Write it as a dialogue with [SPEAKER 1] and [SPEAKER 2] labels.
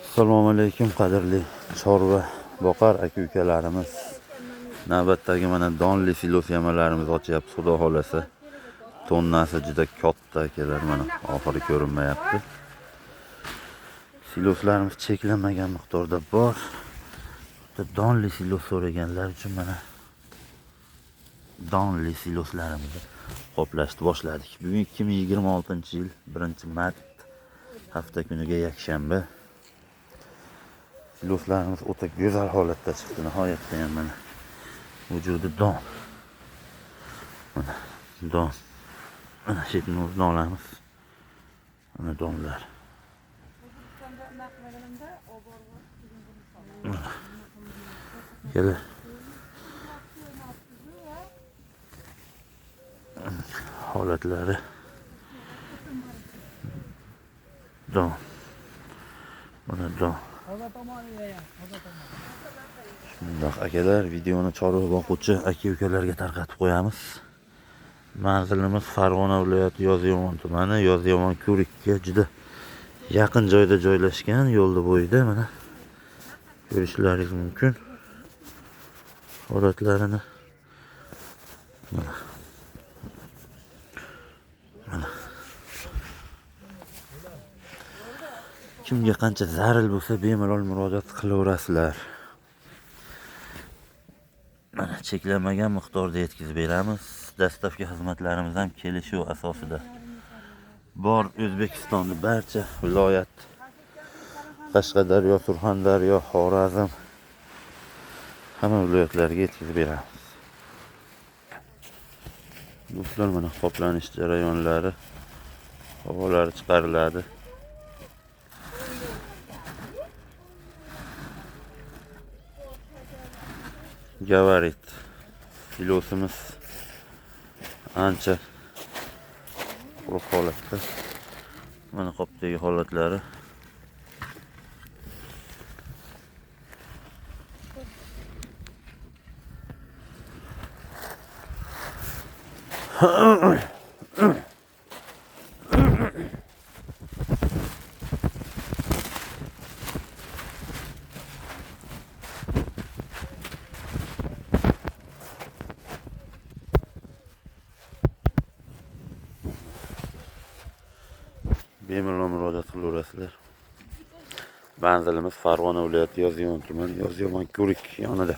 [SPEAKER 1] Assalomu alaykum qadrli chorva boqar aka-ukalarimiz. Navbatdagi mana donli silos yamalarimiz ochyapti, xudo xolasa. Tonnasi juda katta akalar, mana oxiri ko'rinmayapti. Siloslarimiz cheklanmagan miqdorda bor. Donli silos so'raganlar uchun mana donli siloslarimizni qoplashni boshladik. Bugun 2026-yil 1-mart hafta kuniga yakshanba. Siloslarimiz o'ta go'zal holatda chiqdi. Nihoyatda ham mana vujudi don. Mana don. Mana shetini donlarimiz. Mana donlar. Kelar. Holatlari don. Mana don. Shundoq akalar, videoni chorva boquvchi aka-ukalarga tarqatib qo'yamiz. Manzilimiz Farg'ona viloyati Yozyovon tumani, Yozyovon ko'rikka juda yaqin joyda joylashgan, yo'lda bo'yida mana ko'rishlaringiz mumkin. Holatlarini mana kimga qancha zaril bo'lsa bemalol murojaat qilaverasizlar. Mana cheklanmagan miqdorda yetkazib beramiz. Dastlabki xizmatlarimiz ham kelishuv asosida bor. O'zbekistonning barcha viloyat, Qashqadaryo, Surxondaryo, Xorazm hamma viloyatlarga yetkazib beramiz. Do'stlar, mana qoplanish jarayonlari, havolari chiqariladi. Gavarit silosimiz ancha quruq holatda. Mana qopdagi holatlari. Bemalol murojaat qilaverasizlar. Manzilimiz Farg'ona viloyati Yozyovon tumani, Yozyovon ko'rik yonida.